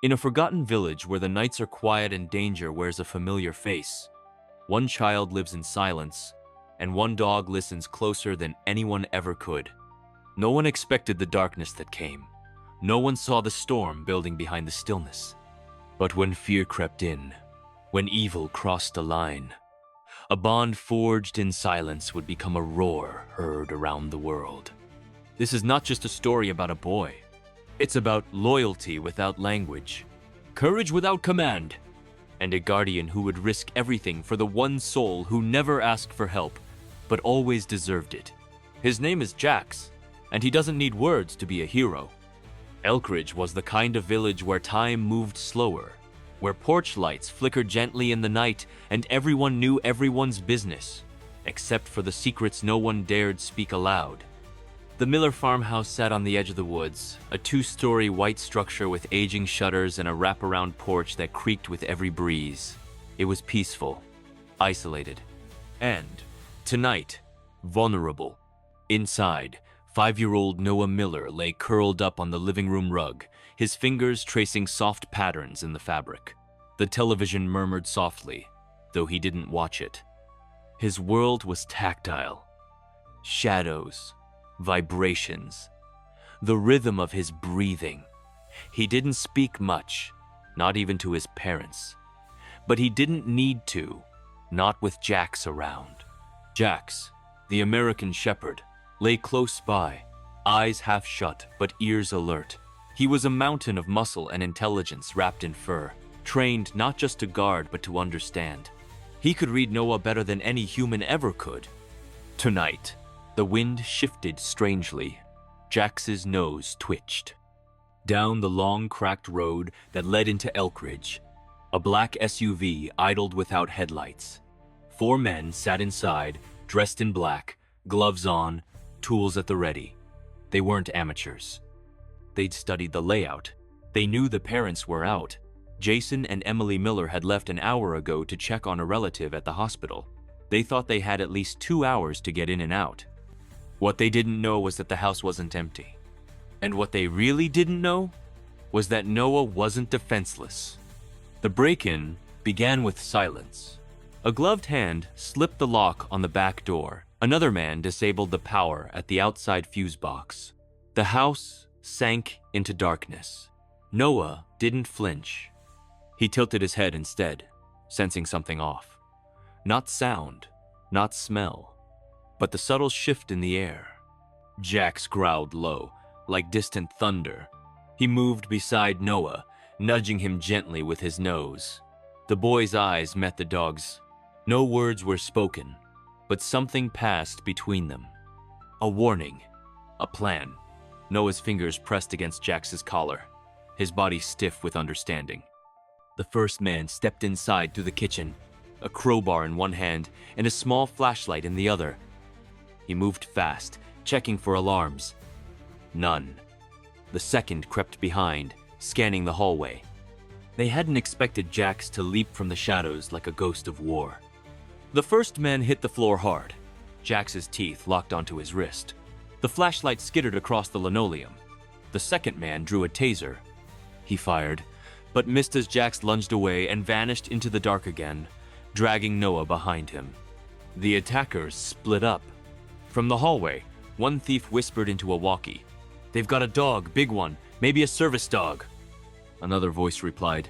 In a forgotten village where the nights are quiet and danger wears a familiar face, one child lives in silence, and one dog listens closer than anyone ever could. No one expected the darkness that came. No one saw the storm building behind the stillness. But when fear crept in, when evil crossed a line, a bond forged in silence would become a roar heard around the world. This is not just a story about a boy. It's about loyalty without language, courage without command, and a guardian who would risk everything for the one soul who never asked for help, but always deserved it. His name is Jax, and he doesn't need words to be a hero. Elkridge was the kind of village where time moved slower, where porch lights flickered gently in the night and everyone knew everyone's business, except for the secrets no one dared speak aloud. The Miller farmhouse sat on the edge of the woods, a two-story white structure with aging shutters and a wraparound porch that creaked with every breeze. It was peaceful, isolated, and, tonight, vulnerable. Inside, 5-year-old Noah Miller lay curled up on the living room rug, his fingers tracing soft patterns in the fabric. The television murmured softly, though he didn't watch it. His world was tactile. Shadows, vibrations, the rhythm of his breathing. He didn't speak much, not even to his parents. But he didn't need to, not with Jax around. Jax, the American shepherd, lay close by, eyes half shut but ears alert. He was a mountain of muscle and intelligence wrapped in fur, trained not just to guard but to understand. He could read Noah better than any human ever could. Tonight, the wind shifted strangely. Jax's nose twitched. Down the long, cracked road that led into Elkridge, a black SUV idled without headlights. 4 men sat inside, dressed in black, gloves on, tools at the ready. They weren't amateurs. They'd studied the layout. They knew the parents were out. Jason and Emily Miller had left an hour ago to check on a relative at the hospital. They thought they had at least 2 hours to get in and out. What they didn't know was that the house wasn't empty. And what they really didn't know was that Noah wasn't defenseless. The break-in began with silence. A gloved hand slipped the lock on the back door. Another man disabled the power at the outside fuse box. The house sank into darkness. Noah didn't flinch. He tilted his head instead, sensing something off. Not sound, not smell, but the subtle shift in the air. Jax growled low, like distant thunder. He moved beside Noah, nudging him gently with his nose. The boy's eyes met the dog's. No words were spoken, but something passed between them. A warning, a plan. Noah's fingers pressed against Jax's collar, his body stiff with understanding. The first man stepped inside through the kitchen, a crowbar in one hand and a small flashlight in the other. He moved fast, checking for alarms. None. The second crept behind, scanning the hallway. They hadn't expected Jax to leap from the shadows like a ghost of war. The first man hit the floor hard. Jax's teeth locked onto his wrist. The flashlight skittered across the linoleum. The second man drew a taser. He fired, but missed as Jax lunged away and vanished into the dark again, dragging Noah behind him. The attackers split up. From the hallway, one thief whispered into a walkie. "They've got a dog, big one, maybe a service dog." Another voice replied,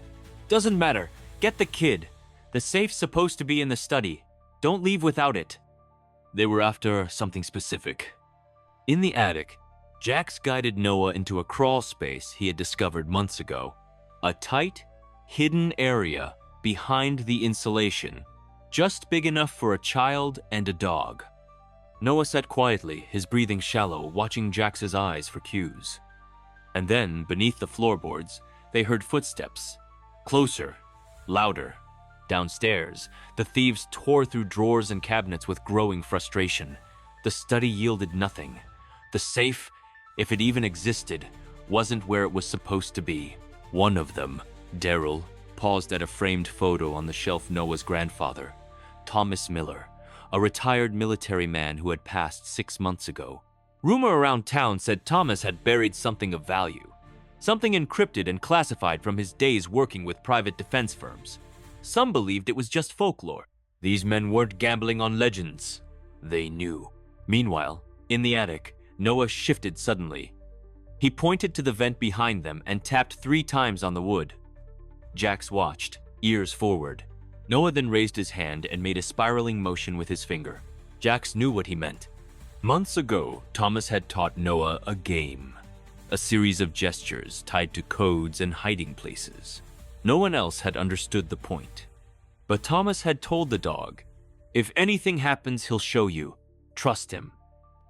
"Doesn't matter, get the kid. The safe's supposed to be in the study. Don't leave without it." They were after something specific. In the attic, Jax guided Noah into a crawl space he had discovered months ago. A tight, hidden area behind the insulation, just big enough for a child and a dog. Noah sat quietly, his breathing shallow, watching Jax's eyes for cues. And then, beneath the floorboards, they heard footsteps. Closer, louder. Downstairs, the thieves tore through drawers and cabinets with growing frustration. The study yielded nothing. The safe, if it even existed, wasn't where it was supposed to be. One of them, Daryl, paused at a framed photo on the shelf Noah's grandfather, Thomas Miller, a retired military man who had passed 6 months ago. Rumor around town said Thomas had buried something of value. something encrypted and classified from his days working with private defense firms. Some believed it was just folklore. These men weren't gambling on legends. They knew. Meanwhile, in the attic, Noah shifted suddenly. He pointed to the vent behind them and tapped 3 times on the wood. Jax watched, ears forward. Noah then raised his hand and made a spiraling motion with his finger. Jax knew what he meant. Months ago, Thomas had taught Noah a game. A series of gestures tied to codes and hiding places. No one else had understood the point. But Thomas had told the dog, "If anything happens, he'll show you. Trust him."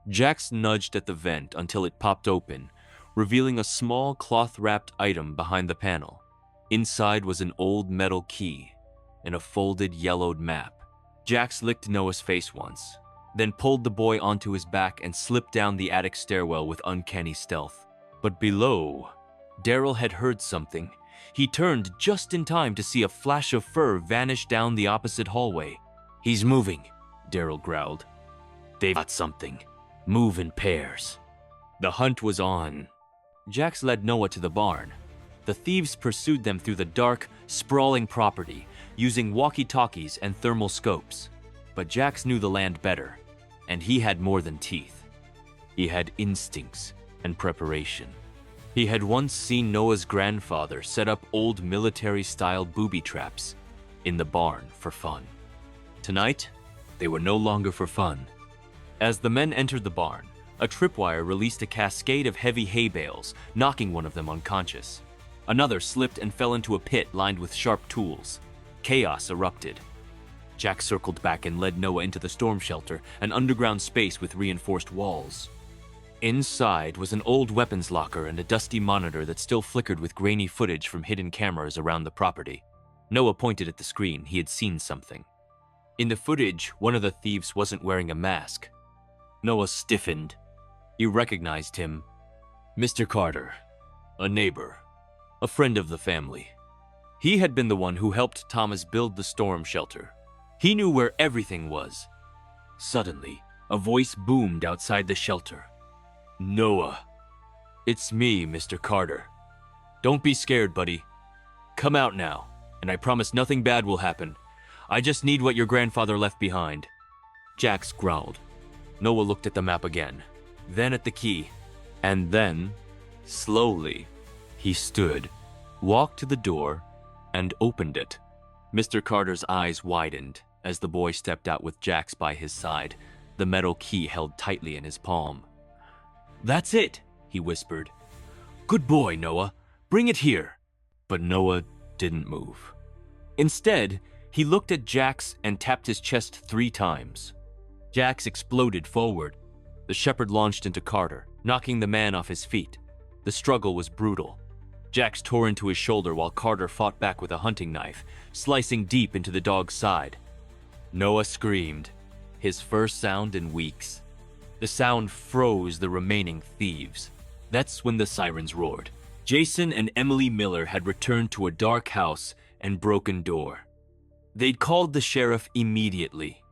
Jax nudged at the vent until it popped open, revealing a small cloth-wrapped item behind the panel. Inside was an old metal key and a folded yellowed map. Jax licked Noah's face once, then pulled the boy onto his back and slipped down the attic stairwell with uncanny stealth. But below, Daryl had heard something. He turned just in time to see a flash of fur vanish down the opposite hallway. "He's moving," Daryl growled. "They've got something. Move in pairs." The hunt was on. Jax led Noah to the barn. The thieves pursued them through the dark, sprawling property, using walkie-talkies and thermal scopes. But Jax knew the land better, and he had more than teeth. He had instincts and preparation. He had once seen Noah's grandfather set up old military-style booby traps in the barn for fun. Tonight, they were no longer for fun. As the men entered the barn, a tripwire released a cascade of heavy hay bales, knocking one of them unconscious. Another slipped and fell into a pit lined with sharp tools. Chaos erupted. Jack circled back and led Noah into the storm shelter, an underground space with reinforced walls. Inside was an old weapons locker and a dusty monitor that still flickered with grainy footage from hidden cameras around the property. Noah pointed at the screen. He had seen something. In the footage, one of the thieves wasn't wearing a mask. Noah stiffened. He recognized him. Mr. Carter, a neighbor, a friend of the family. He had been the one who helped Thomas build the storm shelter. He knew where everything was. Suddenly, a voice boomed outside the shelter. "Noah, it's me, Mr. Carter. Don't be scared, buddy. Come out now, and I promise nothing bad will happen. I just need what your grandfather left behind." Jax growled. Noah looked at the map again, then at the key, and then, slowly, he stood, walked to the door, and opened it. Mr. Carter's eyes widened as the boy stepped out with Jax by his side, the metal key held tightly in his palm. "That's it," he whispered. "Good boy, Noah. Bring it here." But Noah didn't move. Instead, he looked at Jax and tapped his chest 3 times. Jax exploded forward. The shepherd launched into Carter, knocking the man off his feet. The struggle was brutal. Jax tore into his shoulder while Carter fought back with a hunting knife, slicing deep into the dog's side. Noah screamed, his first sound in weeks. The sound froze the remaining thieves. That's when the sirens roared. Jason and Emily Miller had returned to a dark house and broken door. They'd called the sheriff immediately.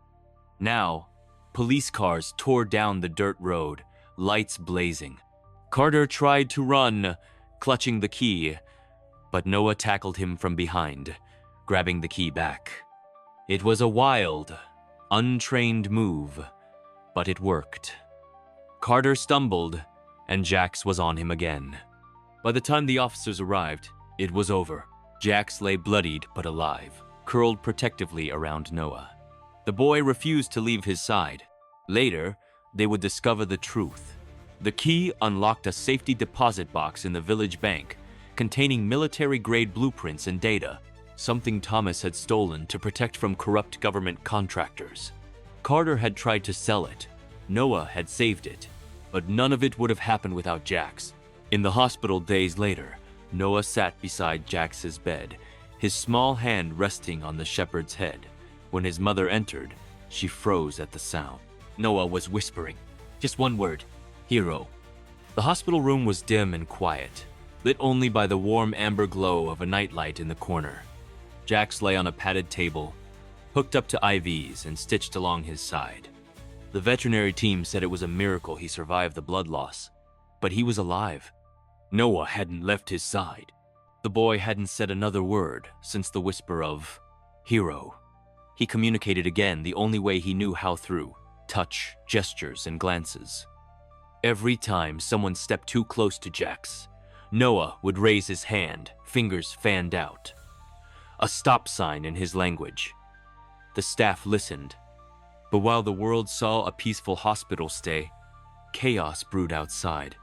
Now, police cars tore down the dirt road, lights blazing. Carter tried to run, clutching the key, but Noah tackled him from behind, grabbing the key back. It was a wild, untrained move, but it worked. Carter stumbled, and Jax was on him again. By the time the officers arrived, it was over. Jax lay bloodied but alive, curled protectively around Noah. The boy refused to leave his side. Later, they would discover the truth. The key unlocked a safety deposit box in the village bank, containing military-grade blueprints and data, something Thomas had stolen to protect from corrupt government contractors. Carter had tried to sell it. Noah had saved it. But none of it would have happened without Jax. In the hospital days later, Noah sat beside Jax's bed, his small hand resting on the shepherd's head. When his mother entered, she froze at the sound. Noah was whispering, "Just one word, hero." The hospital room was dim and quiet, lit only by the warm amber glow of a nightlight in the corner. Jax lay on a padded table, hooked up to IVs and stitched along his side. The veterinary team said it was a miracle he survived the blood loss, but he was alive. Noah hadn't left his side. The boy hadn't said another word since the whisper of hero. He communicated again the only way he knew how, through touch, gestures, and glances. Every time someone stepped too close to Jax, Noah would raise his hand, fingers fanned out. A stop sign in his language. The staff listened, but while the world saw a peaceful hospital stay, chaos brewed outside.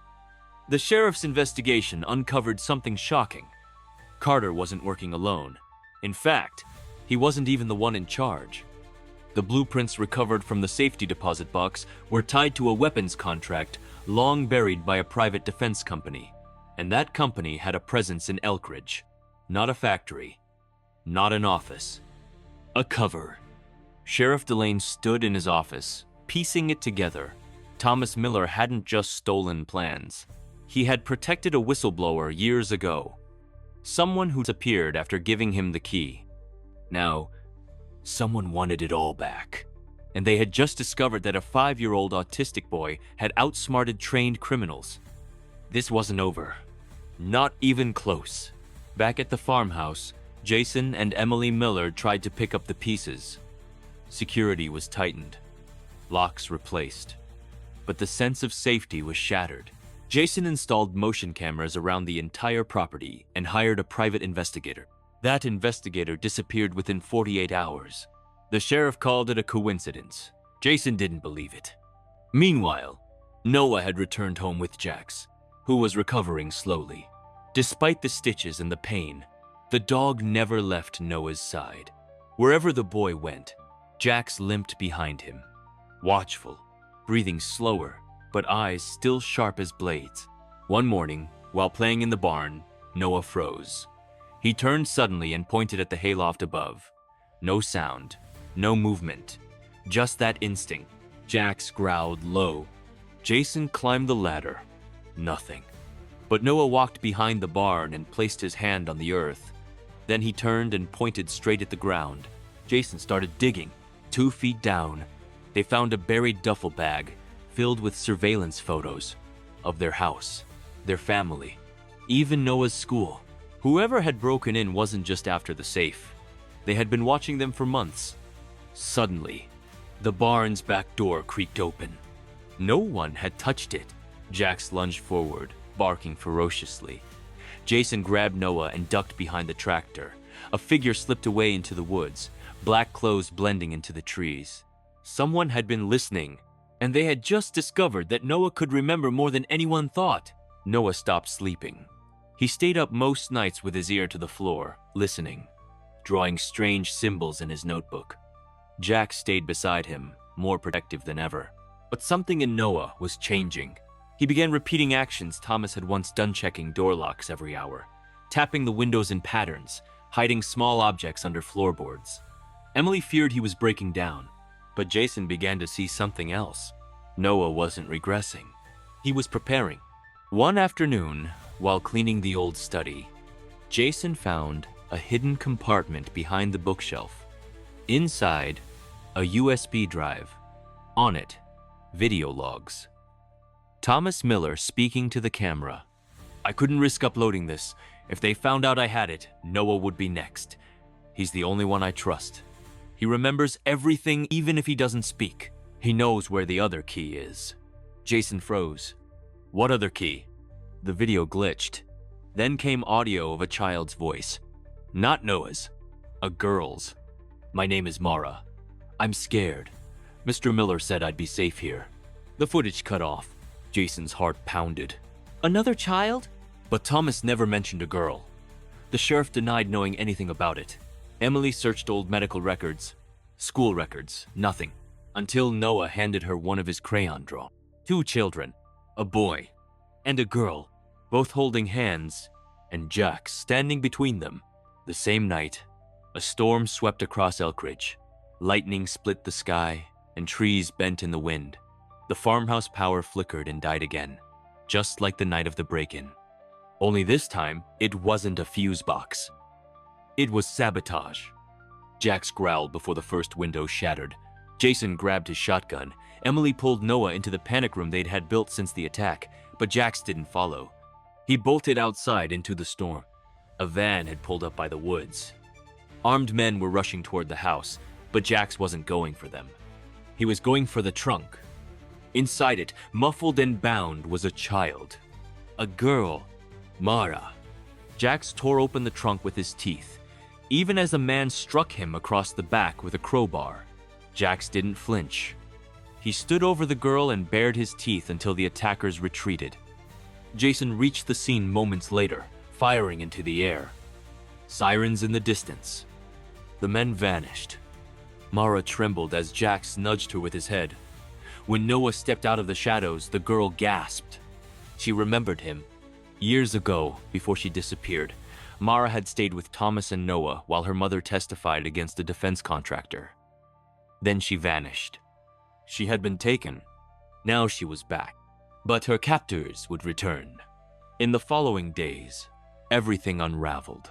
The sheriff's investigation uncovered something shocking. Carter wasn't working alone. In fact, he wasn't even the one in charge. The blueprints recovered from the safety deposit box were tied to a weapons contract long buried by a private defense company. And that company had a presence in Elkridge. Not a factory. Not an office. A cover. Sheriff Delane stood in his office, piecing it together. Thomas Miller hadn't just stolen plans. He had protected a whistleblower years ago. Someone who disappeared after giving him the key. Now, someone wanted it all back. And they had just discovered that a 5-year-old autistic boy had outsmarted trained criminals. This wasn't over. Not even close. Back at the farmhouse, Jason and Emily Miller tried to pick up the pieces. Security was tightened. Locks replaced. But the sense of safety was shattered. Jason installed motion cameras around the entire property and hired a private investigator. That investigator disappeared within 48 hours. The sheriff called it a coincidence. Jason didn't believe it. Meanwhile, Noah had returned home with Jax, who was recovering slowly. Despite the stitches and the pain, the dog never left Noah's side. Wherever the boy went, Jax limped behind him, watchful, breathing slower, but eyes still sharp as blades. One morning, while playing in the barn, Noah froze. He turned suddenly and pointed at the hayloft above. No sound, no movement, just that instinct. Jax growled low. Jason climbed the ladder. Nothing. But Noah walked behind the barn and placed his hand on the earth. Then he turned and pointed straight at the ground. Jason started digging. 2 feet down, they found a buried duffel bag filled with surveillance photos of their house, their family, even Noah's school. Whoever had broken in wasn't just after the safe. They had been watching them for months. Suddenly, the barn's back door creaked open. No one had touched it. Jax lunged forward, barking ferociously. Jason grabbed Noah and ducked behind the tractor. A figure slipped away into the woods, black clothes blending into the trees. Someone had been listening, and they had just discovered that Noah could remember more than anyone thought. Noah stopped sleeping. He stayed up most nights with his ear to the floor, listening, drawing strange symbols in his notebook. Jack stayed beside him, more protective than ever. But something in Noah was changing. He began repeating actions Thomas had once done, checking door locks every hour, tapping the windows in patterns, hiding small objects under floorboards. Emily feared he was breaking down, but Jason began to see something else. Noah wasn't regressing. He was preparing. One afternoon, while cleaning the old study, Jason found a hidden compartment behind the bookshelf. Inside, a USB drive. On it, video logs. Thomas Miller speaking to the camera. "I couldn't risk uploading this. If they found out I had it, Noah would be next. He's the only one I trust. He remembers everything even if he doesn't speak. He knows where the other key is." Jason froze. "What other key?" The video glitched. Then came audio of a child's voice. Not Noah's, a girl's. "My name is Mara. I'm scared. Mr. Miller said I'd be safe here." The footage cut off. Jason's heart pounded. Another child? But Thomas never mentioned a girl. The sheriff denied knowing anything about it. Emily searched old medical records, school records, nothing. Until Noah handed her one of his crayon drawings. 2 children, a boy and a girl, both holding hands, and Jack standing between them. The same night, a storm swept across Elkridge. Lightning split the sky, and trees bent in the wind. The farmhouse power flickered and died again, just like the night of the break-in. Only this time, it wasn't a fuse box. It was sabotage. Jax growled before the first window shattered. Jason grabbed his shotgun. Emily pulled Noah into the panic room they'd had built since the attack, but Jax didn't follow. He bolted outside into the storm. A van had pulled up by the woods. Armed men were rushing toward the house, but Jax wasn't going for them. He was going for the trunk. Inside it, muffled and bound, was a child. A girl, Mara. Jax tore open the trunk with his teeth, even as a man struck him across the back with a crowbar. Jax didn't flinch. He stood over the girl and bared his teeth until the attackers retreated. Jason reached the scene moments later, firing into the air. Sirens in the distance. The men vanished. Mara trembled as Jax nudged her with his head. When Noah stepped out of the shadows, the girl gasped. She remembered him. Years ago, before she disappeared, Mara had stayed with Thomas and Noah while her mother testified against a defense contractor. Then she vanished. She had been taken. Now she was back. But her captors would return. In the following days, everything unraveled.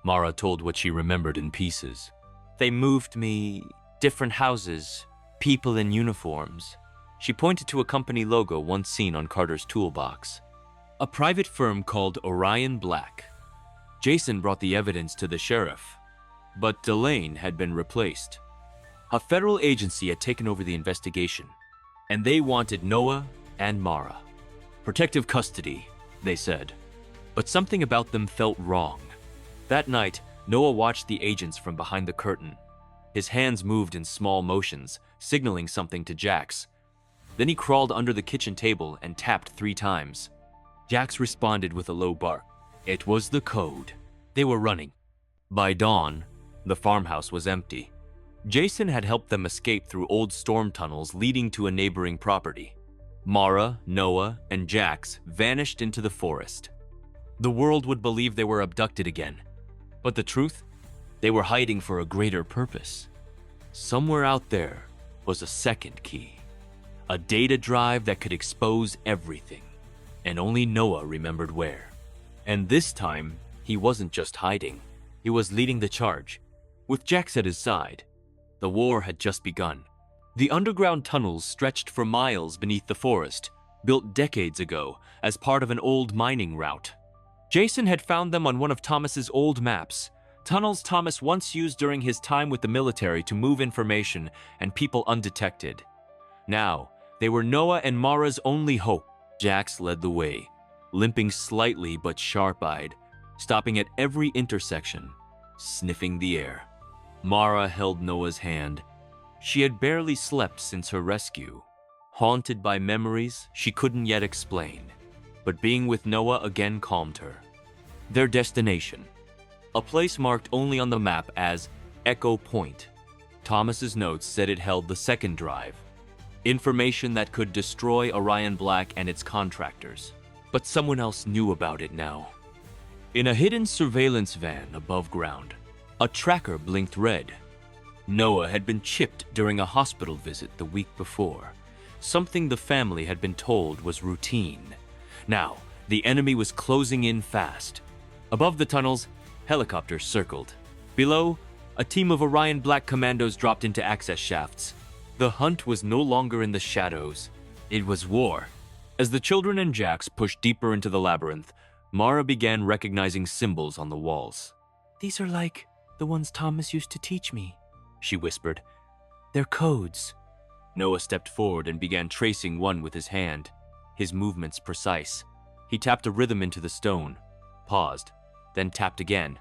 Mara told what she remembered in pieces. They moved me, different houses, people in uniforms. She pointed to a company logo once seen on Carter's toolbox. A private firm called Orion Black. Jason brought the evidence to the sheriff, but Delane had been replaced. A federal agency had taken over the investigation, and they wanted Noah and Mara. Protective custody, they said. But something about them felt wrong. That night, Noah watched the agents from behind the curtain. His hands moved in small motions, signaling something to Jax. Then he crawled under the kitchen table and tapped 3 times. Jax responded with a low bark. It was the code. They were running. By dawn, the farmhouse was empty. Jason had helped them escape through old storm tunnels leading to a neighboring property. Mara, Noah, and Jax vanished into the forest. The world would believe they were abducted again. But the truth? They were hiding for a greater purpose. Somewhere out there was a second key. A data drive that could expose everything. And only Noah remembered where. And this time, he wasn't just hiding. He was leading the charge. With Jax at his side, the war had just begun. The underground tunnels stretched for miles beneath the forest, built decades ago as part of an old mining route. Jason had found them on one of Thomas's old maps, tunnels Thomas once used during his time with the military to move information and people undetected. Now, they were Noah and Mara's only hope. Jax led the way, limping slightly but sharp-eyed, stopping at every intersection, sniffing the air. Mara held Noah's hand. She had barely slept since her rescue, haunted by memories she couldn't yet explain. But being with Noah again calmed her. Their destination, a place marked only on the map as Echo Point. Thomas's notes said it held the second drive, information that could destroy Orion Black and its contractors. But someone else knew about it now. In a hidden surveillance van above ground, a tracker blinked red. Noah had been chipped during a hospital visit the week before, something the family had been told was routine. Now, the enemy was closing in fast. Above the tunnels, helicopters circled. Below, a team of Orion Black commandos dropped into access shafts. The hunt was no longer in the shadows. It was war. As the children and Jax pushed deeper into the labyrinth, Mara began recognizing symbols on the walls. "These are like the ones Thomas used to teach me," she whispered. "They're codes." Noah stepped forward and began tracing one with his hand, his movements precise. He tapped a rhythm into the stone, paused, then tapped again.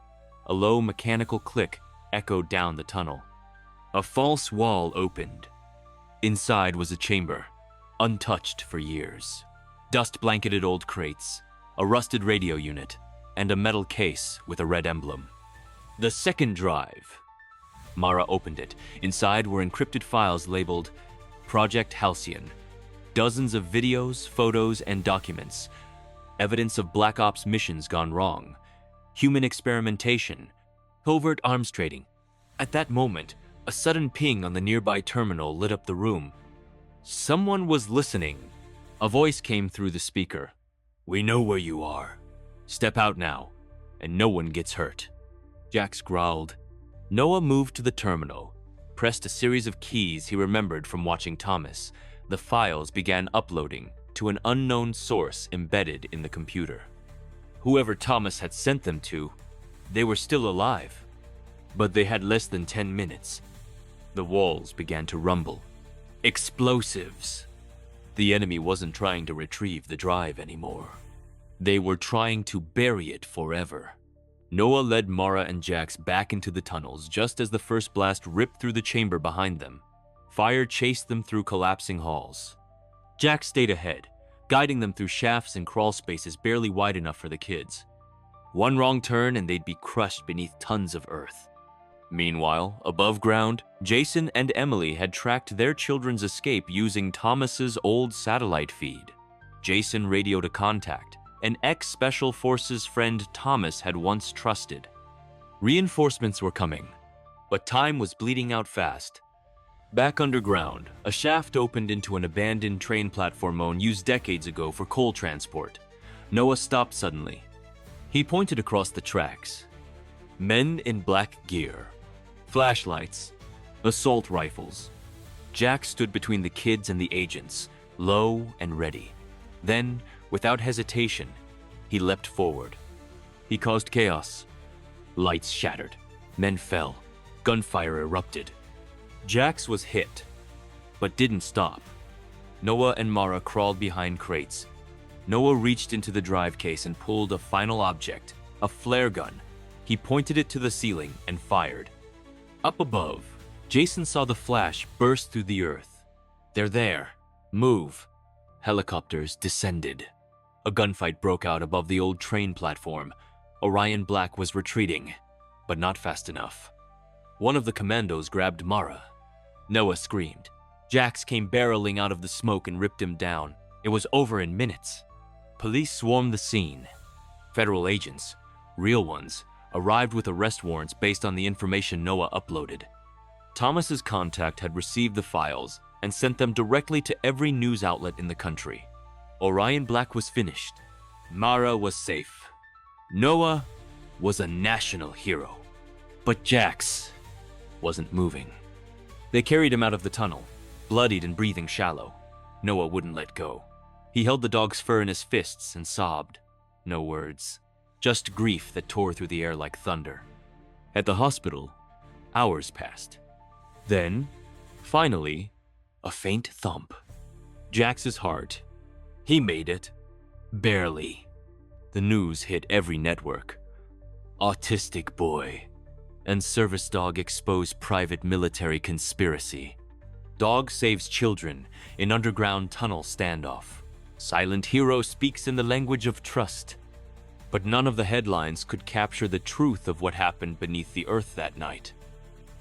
A low mechanical click echoed down the tunnel. A false wall opened. Inside was a chamber, untouched for years. Dust-blanketed old crates, a rusted radio unit, and a metal case with a red emblem. The second drive. Mara opened it. Inside were encrypted files labeled Project Halcyon. Dozens of videos, photos, and documents. Evidence of Black Ops missions gone wrong. Human experimentation. Covert arms trading. At that moment, a sudden ping on the nearby terminal lit up the room. Someone was listening. A voice came through the speaker. "We know where you are. Step out now, and no one gets hurt." Jax growled. Noah moved to the terminal, pressed a series of keys he remembered from watching Thomas. The files began uploading to an unknown source embedded in the computer. Whoever Thomas had sent them to, they were still alive. But they had less than 10 minutes. The walls began to rumble. Explosives. The enemy wasn't trying to retrieve the drive anymore. They were trying to bury it forever. Noah led Mara and Jax back into the tunnels just as the first blast ripped through the chamber behind them. Fire chased them through collapsing halls. Jax stayed ahead, guiding them through shafts and crawl spaces barely wide enough for the kids. One wrong turn and they'd be crushed beneath tons of earth. Meanwhile, above ground, Jason and Emily had tracked their children's escape using Thomas's old satellite feed. Jason radioed a contact, an ex-Special Forces friend Thomas had once trusted. Reinforcements were coming, but time was bleeding out fast. Back underground, a shaft opened into an abandoned train platform used decades ago for coal transport. Noah stopped suddenly. He pointed across the tracks. Men in black gear. Flashlights. Assault rifles. Jack stood between the kids and the agents, low and ready. Then, without hesitation, he leapt forward. He caused chaos. Lights shattered. Men fell. Gunfire erupted. Jax was hit, but didn't stop. Noah and Mara crawled behind crates. Noah reached into the drive case and pulled a final object, a flare gun. He pointed it to the ceiling and fired. Up above, Jason saw the flash burst through the earth. They're there. Move. Helicopters descended. A gunfight broke out above the old train platform. Orion Black was retreating, but not fast enough. One of the commandos grabbed Mara. Noah screamed. Jax came barreling out of the smoke and ripped him down. It was over in minutes. Police swarmed the scene. Federal agents, real ones, arrived with arrest warrants based on the information Noah uploaded. Thomas's contact had received the files and sent them directly to every news outlet in the country. Orion Black was finished. Mara was safe. Noah was a national hero. But Jax wasn't moving. They carried him out of the tunnel, bloodied and breathing shallow. Noah wouldn't let go. He held the dog's fur in his fists and sobbed. No words, just grief that tore through the air like thunder. At the hospital, hours passed. Then, finally, a faint thump. Jax's heart. He made it. Barely. The news hit every network. Autistic boy. And service dog expose private military conspiracy. Dog saves children in underground tunnel standoff. Silent hero speaks in the language of trust. But none of the headlines could capture the truth of what happened beneath the earth that night.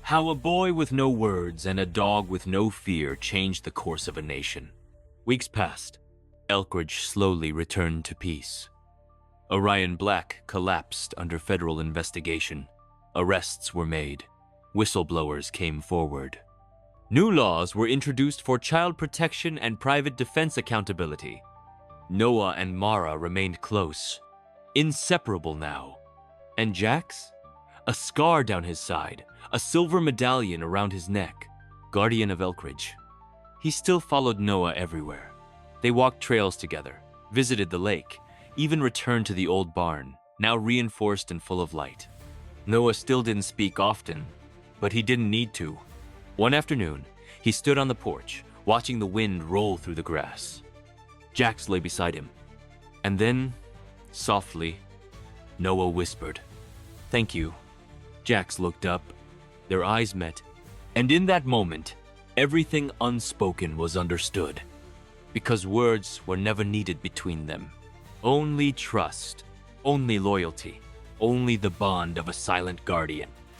How a boy with no words and a dog with no fear changed the course of a nation. Weeks passed. Elkridge slowly returned to peace. Orion Black collapsed under federal investigation. Arrests were made. Whistleblowers came forward. New laws were introduced for child protection and private defense accountability. Noah and Mara remained close, inseparable now. And Jax? A scar down his side, a silver medallion around his neck, guardian of Elkridge. He still followed Noah everywhere. They walked trails together, visited the lake, even returned to the old barn, now reinforced and full of light. Noah still didn't speak often, but he didn't need to. One afternoon, he stood on the porch, watching the wind roll through the grass. Jax lay beside him. And then, softly, Noah whispered, "Thank you." Jax looked up. Their eyes met. And in that moment, everything unspoken was understood. Because words were never needed between them. Only trust, only loyalty, only the bond of a silent guardian.